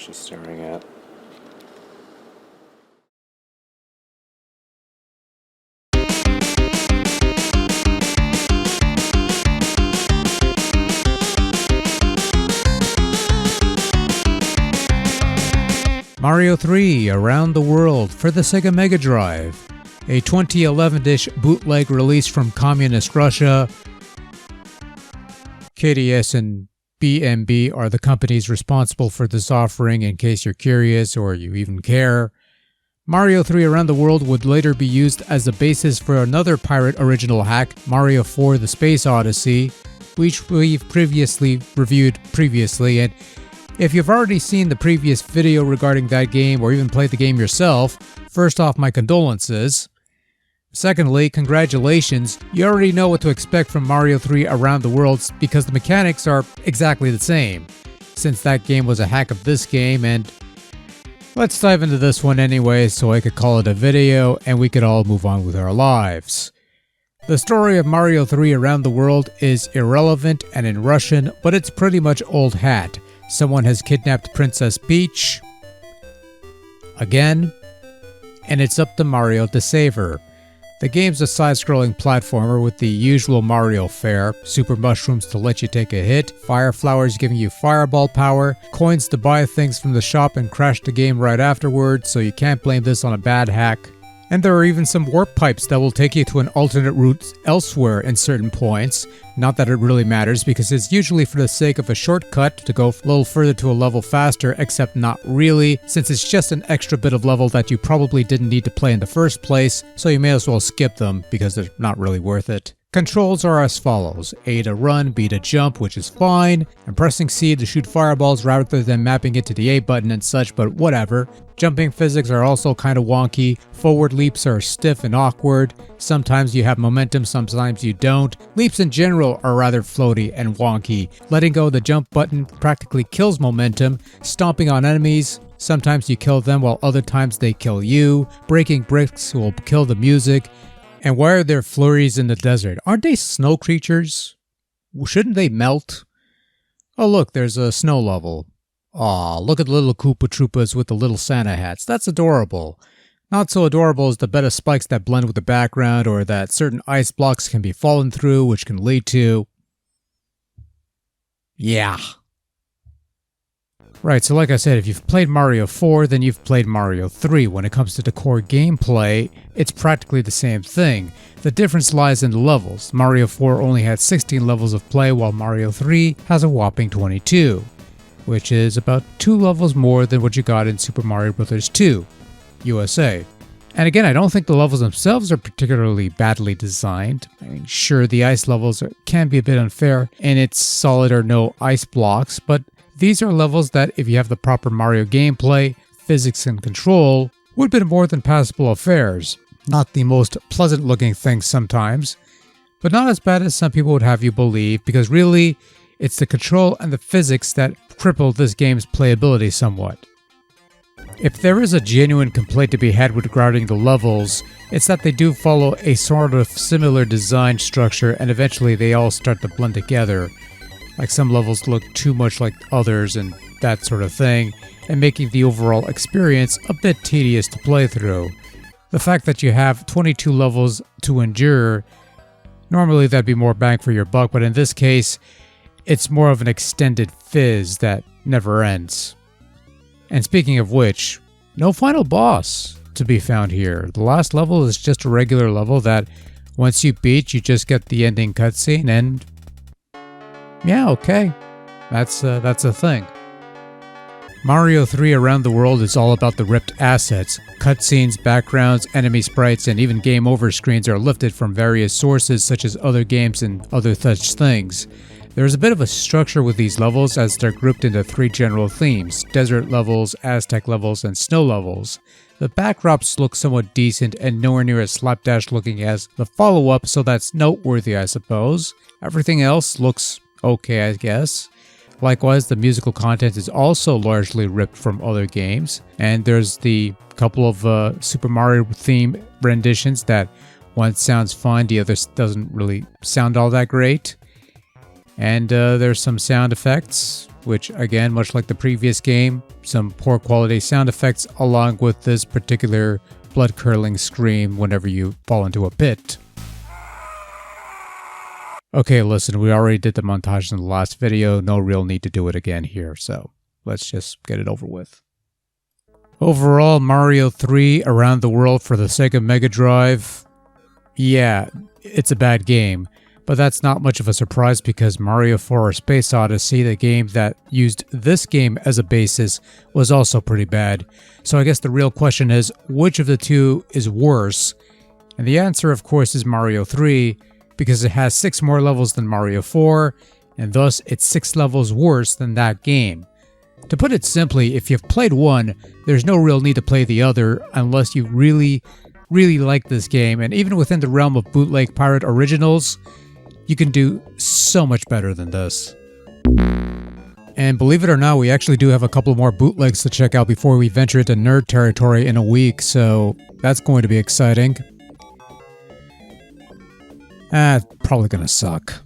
she's staring at. Mario 3 Around the World for the Sega Mega Drive, a 2011-ish bootleg release from Communist Russia. KDS and BMB are the companies responsible for this offering, in case you're curious or you even care. Mario 3 Around the World would later be used as the basis for another pirate original hack, Mario 4 The Space Odyssey, which we've previously reviewed and if you've already seen the previous video regarding that game or even played the game yourself, first off, my condolences. Secondly, congratulations, you already know what to expect from Mario 3 Around the World because the mechanics are exactly the same, since that game was a hack of this game, and let's dive into this one anyway so I could call it a video and we could all move on with our lives. The story of Mario 3 Around the World is irrelevant and in Russian, but it's pretty much old hat. Someone has kidnapped Princess Peach again, and it's up to Mario to save her. The game's a side-scrolling platformer with the usual Mario fare, super mushrooms to let you take a hit, fire flowers giving you fireball power, coins to buy things from the shop and crash the game right afterwards, so you can't blame this on a bad hack. And there are even some warp pipes that will take you to an alternate route elsewhere in certain points. Not that it really matters because it's usually for the sake of a shortcut to go a little further to a level faster, except not really, since it's just an extra bit of level that you probably didn't need to play in the first place, so you may as well skip them because they're not really worth it. Controls are as follows: A to run, B to jump, which is fine, and pressing C to shoot fireballs rather than mapping it to the A button and such, but whatever. Jumping physics are also kinda wonky, forward leaps are stiff and awkward, sometimes you have momentum, sometimes you don't. Leaps in general are rather floaty and wonky. Letting go of the jump button practically kills momentum. Stomping on enemies, sometimes you kill them while other times they kill you. Breaking bricks will kill the music. And why are there flurries in the desert? Aren't they snow creatures? Shouldn't they melt? Oh look, there's a snow level. Aw, look at the little Koopa Troopas with the little Santa hats. That's adorable. Not so adorable as the bed of spikes that blend with the background, or that certain ice blocks can be fallen through, which can lead to... yeah. Right, so like I said, if you've played Mario 4, then you've played Mario 3. When it comes to the core gameplay, it's practically the same thing. The difference lies in the levels. Mario 4 only had 16 levels of play, while Mario 3 has a whopping 22, which is about 2 levels more than what you got in Super Mario Bros. 2, USA. And again, I don't think the levels themselves are particularly badly designed. I mean, sure, the ice levels can be a bit unfair, and it's solid or no ice blocks, but these are levels that, if you have the proper Mario gameplay, physics, and control, would be more than passable affairs. Not the most pleasant looking things sometimes, but not as bad as some people would have you believe, because really, it's the control and the physics that cripple this game's playability somewhat. If there is a genuine complaint to be had regarding the levels, it's that they do follow a sort of similar design structure and eventually they all start to blend together. Like some levels look too much like others and that sort of thing, and making the overall experience a bit tedious to play through. The fact that you have 22 levels to endure, normally that'd be more bang for your buck, but in this case, it's more of an extended fizz that never ends. And speaking of which, no final boss to be found here. The last level is just a regular level that once you beat, you just get the ending cutscene and yeah, okay. That's a thing. Mario 3 Around the World is all about the ripped assets. Cutscenes, backgrounds, enemy sprites, and even game over screens are lifted from various sources such as other games and other such things. There's a bit of a structure with these levels as they're grouped into 3 general themes: desert levels, Aztec levels, and snow levels. The backdrops look somewhat decent and nowhere near as slapdash looking as the follow-up, so that's noteworthy, I suppose. Everything else looks okay, I guess. Likewise, the musical content is also largely ripped from other games, and there's the couple of Super Mario theme renditions that one sounds fine, the other doesn't really sound all that great. And there's some sound effects, which again, much like the previous game, some poor quality sound effects along with this particular blood-curdling scream whenever you fall into a pit. Okay, listen, we already did the montage in the last video, no real need to do it again here, so let's just get it over with. Overall, Mario 3 Around the World for the Sega Mega Drive, yeah, it's a bad game, but that's not much of a surprise because Mario 4 Space Odyssey, the game that used this game as a basis, was also pretty bad. So I guess the real question is, which of the two is worse? And the answer, of course, is Mario 3, because it has 6 more levels than Mario 4, and thus it's 6 levels worse than that game. To put it simply, if you've played one, there's no real need to play the other unless you really like this game, and even within the realm of bootleg pirate originals, you can do so much better than this. And believe it or not, we actually do have a couple more bootlegs to check out before we venture into nerd territory in a week, so that's going to be exciting. Probably gonna suck.